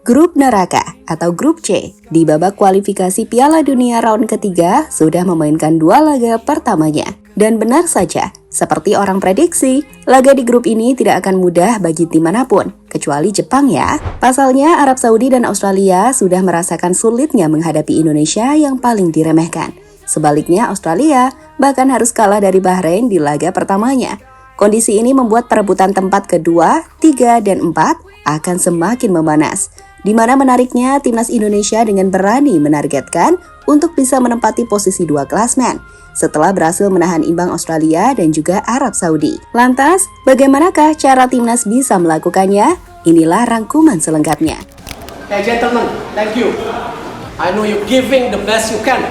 Grup neraka atau grup C di babak kualifikasi Piala Dunia round ketiga sudah memainkan 2 laga pertamanya. Dan benar saja, seperti orang prediksi, laga di grup ini tidak akan mudah bagi tim manapun, kecuali Jepang ya. Pasalnya Arab Saudi dan Australia sudah merasakan sulitnya menghadapi Indonesia yang paling diremehkan. Sebaliknya Australia bahkan harus kalah dari Bahrain di laga pertamanya. Kondisi ini membuat perebutan tempat kedua, 3, dan 4 akan semakin memanas. Di mana menariknya timnas Indonesia dengan berani menargetkan untuk bisa menempati posisi 2 klasmen setelah berhasil menahan imbang Australia dan juga Arab Saudi. Lantas, bagaimanakah cara timnas bisa melakukannya? Inilah rangkuman selengkapnya. Hey gentlemen, thank you. I know you giving the best you can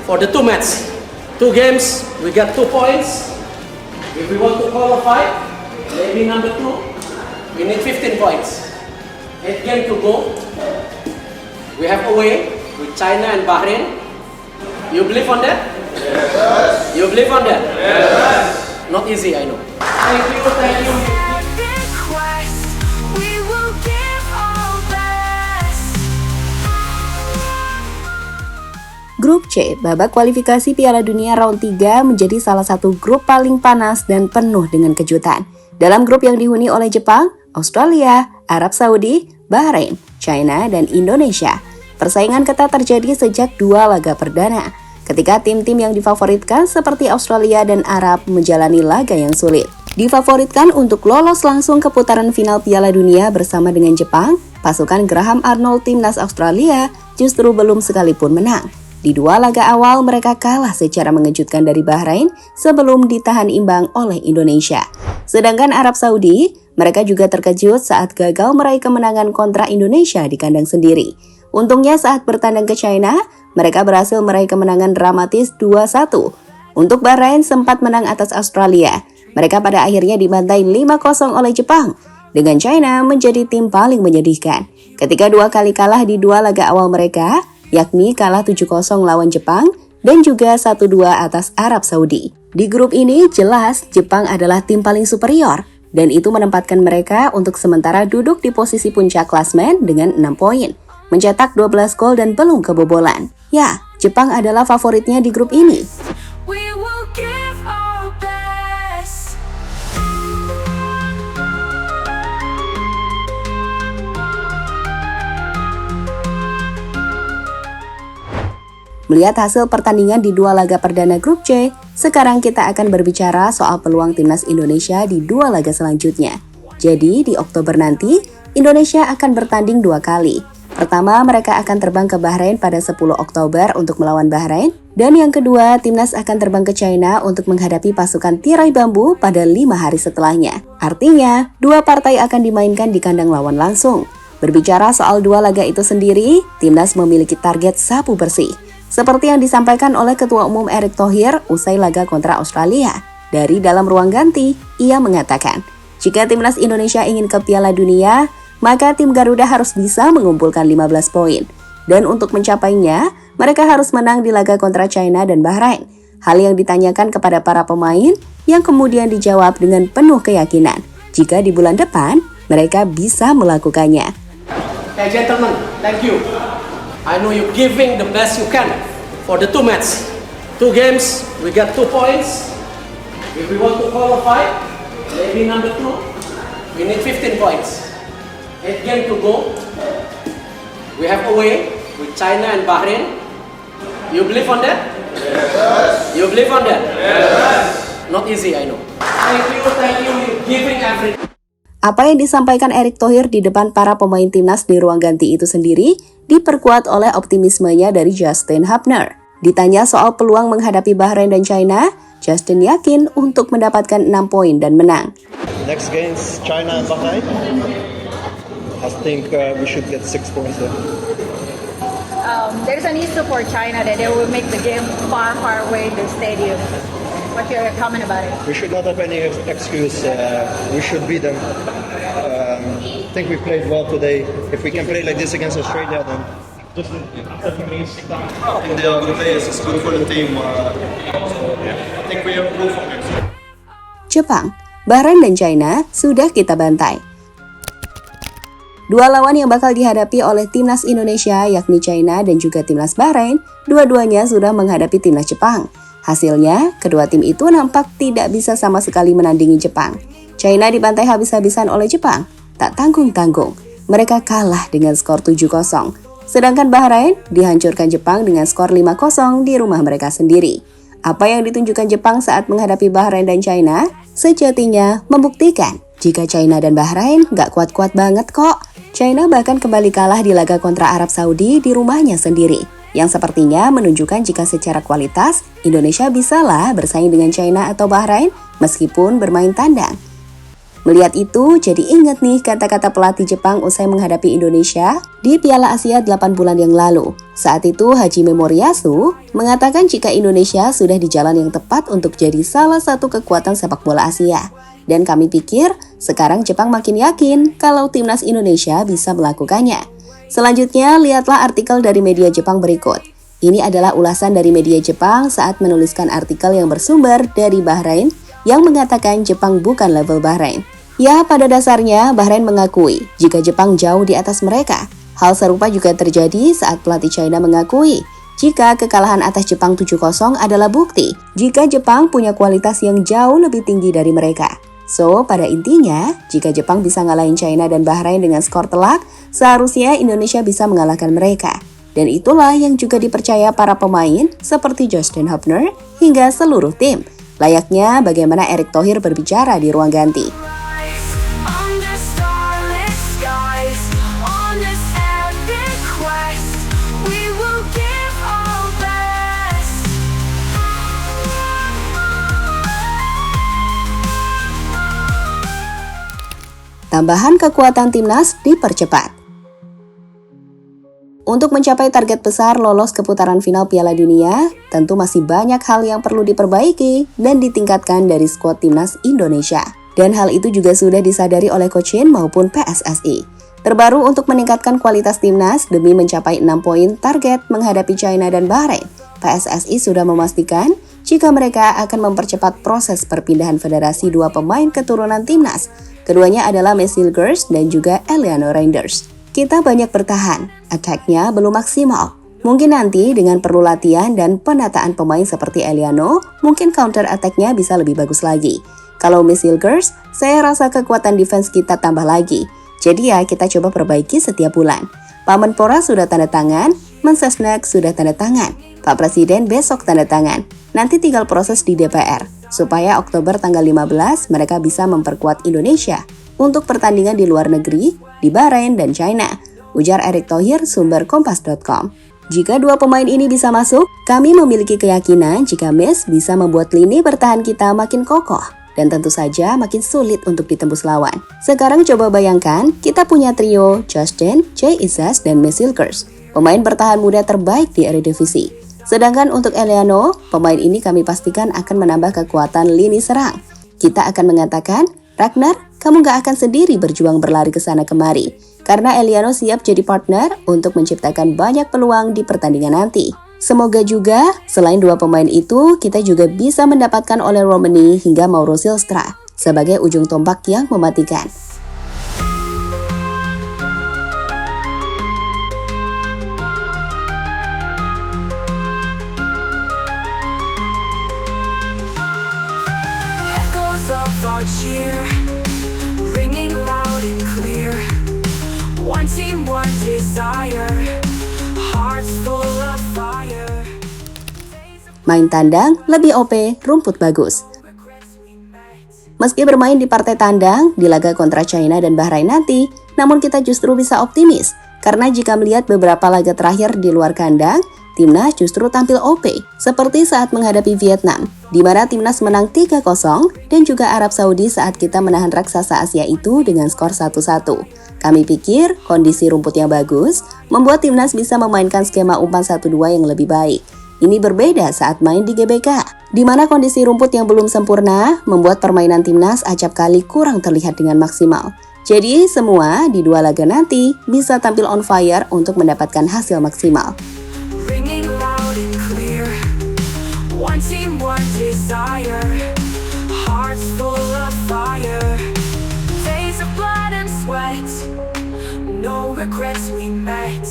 for the 2 matches. 2 games, we got 2 points. If we want to qualify, maybe number 2, we need 15 points. 8 games to go. We have away with China and Bahrain. You believe on that? Yes. You believe on that? Yes. Not easy, I know. Thank you. Grup C, babak kualifikasi Piala Dunia round 3 menjadi salah satu grup paling panas dan penuh dengan kejutan. Dalam grup yang dihuni oleh Jepang, Australia, Arab Saudi, Bahrain, China, dan Indonesia. Persaingan ketat terjadi sejak 2 laga perdana, ketika tim-tim yang difavoritkan seperti Australia dan Arab menjalani laga yang sulit. Difavoritkan untuk lolos langsung ke putaran final Piala Dunia bersama dengan Jepang, pasukan Graham Arnold timnas Australia justru belum sekalipun menang. Di 2 laga awal mereka kalah secara mengejutkan dari Bahrain sebelum ditahan imbang oleh Indonesia. Sedangkan Arab Saudi, mereka juga terkejut saat gagal meraih kemenangan kontra Indonesia di kandang sendiri. Untungnya saat bertandang ke China, mereka berhasil meraih kemenangan dramatis 2-1. Untuk Bahrain sempat menang atas Australia. Mereka pada akhirnya dibantai 5-0 oleh Jepang. Dengan China menjadi tim paling menyedihkan. Ketika 2 kali kalah di 2 laga awal mereka, yakni kalah 7-0 lawan Jepang dan juga 1-2 atas Arab Saudi. Di grup ini jelas Jepang adalah tim paling superior. Dan itu menempatkan mereka untuk sementara duduk di posisi puncak klasmen dengan 6 poin, mencetak 12 gol dan belum kebobolan. Ya, Jepang adalah favoritnya di grup ini. Melihat hasil pertandingan di 2 laga perdana grup C, sekarang kita akan berbicara soal peluang timnas Indonesia di 2 laga selanjutnya. Jadi, di Oktober nanti, Indonesia akan bertanding 2 kali. Pertama, mereka akan terbang ke Bahrain pada 10 Oktober untuk melawan Bahrain. Dan yang kedua, timnas akan terbang ke China untuk menghadapi pasukan tirai bambu pada 5 hari setelahnya. Artinya, 2 partai akan dimainkan di kandang lawan langsung. Berbicara soal 2 laga itu sendiri, timnas memiliki target sapu bersih. Seperti yang disampaikan oleh Ketua Umum Erick Thohir usai laga kontra Australia. Dari dalam ruang ganti, ia mengatakan, jika timnas Indonesia ingin ke Piala Dunia, maka tim Garuda harus bisa mengumpulkan 15 poin. Dan untuk mencapainya, mereka harus menang di laga kontra China dan Bahrain. Hal yang ditanyakan kepada para pemain, yang kemudian dijawab dengan penuh keyakinan. Jika di bulan depan, mereka bisa melakukannya. Hey gentlemen, thank you. I know you giving the best you can for the 2 matches. 2 games, we got 2 points. If we want to qualify, maybe number 2, we need 15 points. 8 games to go. We have away with China and Bahrain. You believe on that? Yes. You believe on that? Yes. Not easy, I know. Thank you. You giving everything. Apa yang disampaikan Erick Thohir di depan para pemain timnas di ruang ganti itu sendiri diperkuat oleh optimismenya dari Justin Hubner. Ditanya soal peluang menghadapi Bahrain dan China, Justin yakin untuk mendapatkan 6 poin dan menang. Next games China and Bahrain. I think we should get 6 points there. There's an issue for China that they will make the game far away in the stadium. What's your comment about it? We should not have any excuse. We should beat them. I think we played well today. If we can play like this against Australia, then I think the other players is good for the team. I think we have proof of it. Jepang, Bahrain dan China sudah kita bantai. Dua lawan yang bakal dihadapi oleh timnas Indonesia yakni China dan juga timnas Bahrain, dua-duanya sudah menghadapi timnas Jepang. Hasilnya, kedua tim itu nampak tidak bisa sama sekali menandingi Jepang. China dibantai habis-habisan oleh Jepang, tak tanggung-tanggung. Mereka kalah dengan skor 7-0. Sedangkan Bahrain dihancurkan Jepang dengan skor 5-0 di rumah mereka sendiri. Apa yang ditunjukkan Jepang saat menghadapi Bahrain dan China, sejatinya membuktikan jika China dan Bahrain gak kuat-kuat banget kok. China bahkan kembali kalah di laga kontra Arab Saudi di rumahnya sendiri, yang sepertinya menunjukkan jika secara kualitas, Indonesia bisalah bersaing dengan China atau Bahrain meskipun bermain tandang. Melihat itu, jadi ingat nih kata-kata pelatih Jepang usai menghadapi Indonesia di Piala Asia 8 bulan yang lalu. Saat itu, Hajime Moriyasu mengatakan jika Indonesia sudah di jalan yang tepat untuk jadi salah satu kekuatan sepak bola Asia. Dan kami pikir, sekarang Jepang makin yakin kalau timnas Indonesia bisa melakukannya. Selanjutnya, lihatlah artikel dari media Jepang berikut. Ini adalah ulasan dari media Jepang saat menuliskan artikel yang bersumber dari Bahrain yang mengatakan Jepang bukan level Bahrain. Ya, pada dasarnya Bahrain mengakui jika Jepang jauh di atas mereka. Hal serupa juga terjadi saat pelatih China mengakui jika kekalahan atas Jepang 7-0 adalah bukti jika Jepang punya kualitas yang jauh lebih tinggi dari mereka. So, pada intinya, jika Jepang bisa ngalahin China dan Bahrain dengan skor telak, seharusnya Indonesia bisa mengalahkan mereka. Dan itulah yang juga dipercaya para pemain seperti Justin Hubner hingga seluruh tim. Layaknya bagaimana Erick Thohir berbicara di ruang ganti. Tambahan kekuatan timnas dipercepat. Untuk mencapai target besar lolos ke putaran final Piala Dunia, tentu masih banyak hal yang perlu diperbaiki dan ditingkatkan dari skuad timnas Indonesia. Dan hal itu juga sudah disadari oleh Coach Shin maupun PSSI. Terbaru untuk meningkatkan kualitas timnas demi mencapai 6 poin target menghadapi China dan Bahrain, PSSI sudah memastikan jika mereka akan mempercepat proses perpindahan federasi dua pemain keturunan timnas. Keduanya adalah Messil Girls dan juga Eliano Reinders. Kita banyak bertahan, attack-nya belum maksimal. Mungkin nanti dengan perlu latihan dan penataan pemain seperti Eliano, mungkin counter attack-nya bisa lebih bagus lagi. Kalau Messil Girls, saya rasa kekuatan defense kita tambah lagi. Jadi ya kita coba perbaiki setiap bulan. Pak Menpora sudah tanda tangan, Mensesnek sudah tanda tangan, Pak Presiden besok tanda tangan. Nanti tinggal proses di DPR, supaya Oktober tanggal 15 mereka bisa memperkuat Indonesia untuk pertandingan di luar negeri, di Bahrain dan China, ujar Erick Thohir sumber kompas.com. Jika dua pemain ini bisa masuk, kami memiliki keyakinan jika Mes bisa membuat lini bertahan kita makin kokoh dan tentu saja makin sulit untuk ditembus lawan. Sekarang coba bayangkan, kita punya trio Justin, Jay Izzas, dan Messil Girls, pemain bertahan muda terbaik di Eredivisie. Sedangkan untuk Eliano, pemain ini kami pastikan akan menambah kekuatan lini serang. Kita akan mengatakan, Ragnar, kamu gak akan sendiri berjuang berlari ke sana kemari. Karena Eliano siap jadi partner untuk menciptakan banyak peluang di pertandingan nanti. Semoga juga, selain dua pemain itu, kita juga bisa mendapatkan oleh Romani hingga Mauro Silstra sebagai ujung tombak yang mematikan. Our cheer, ringing loud and clear. One team, one desire, hearts full of fire. Main tandang lebih OP, rumput bagus. Meski bermain di partai tandang di laga kontra China dan Bahrain nanti, namun kita justru bisa optimis karena jika melihat beberapa laga terakhir di luar kandang, timnas justru tampil OP, seperti saat menghadapi Vietnam, di mana timnas menang 3-0, dan juga Arab Saudi saat kita menahan raksasa Asia itu dengan skor 1-1. Kami pikir kondisi rumput yang bagus membuat timnas bisa memainkan skema umpan 1-2 yang lebih baik. Ini berbeda saat main di GBK, di mana kondisi rumput yang belum sempurna membuat permainan timnas acap kali kurang terlihat dengan maksimal. Jadi semua di dua laga nanti bisa tampil on fire untuk mendapatkan hasil maksimal. One team, one desire, hearts full of fire, days of blood and sweat, regrets we met.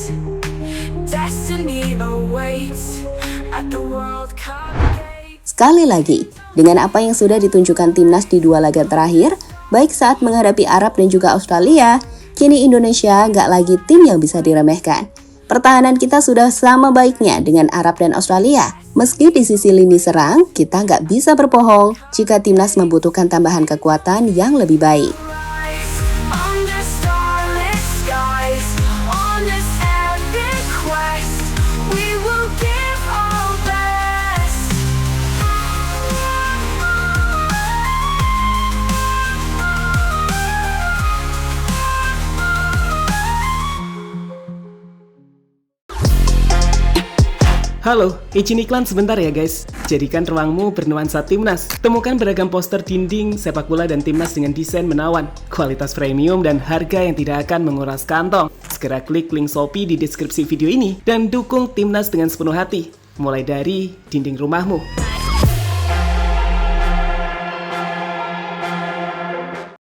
Destiny awaits at the World Cup gate. Sekali lagi, dengan apa yang sudah ditunjukkan timnas di 2 laga terakhir, baik saat menghadapi Arab dan juga Australia, kini Indonesia nggak lagi tim yang bisa diremehkan. Pertahanan kita sudah sama baiknya dengan Arab dan Australia. Meski di sisi lini serang, kita nggak bisa berbohong jika timnas membutuhkan tambahan kekuatan yang lebih baik. Under starlit skies, on this epic quest, we will give our best. Halo, izin iklan sebentar ya guys. Jadikan ruangmu bernuansa timnas. Temukan beragam poster dinding, sepak bola dan timnas dengan desain menawan, kualitas premium dan harga yang tidak akan menguras kantong. Segera klik link Shopee di deskripsi video ini dan dukung timnas dengan sepenuh hati. Mulai dari dinding rumahmu.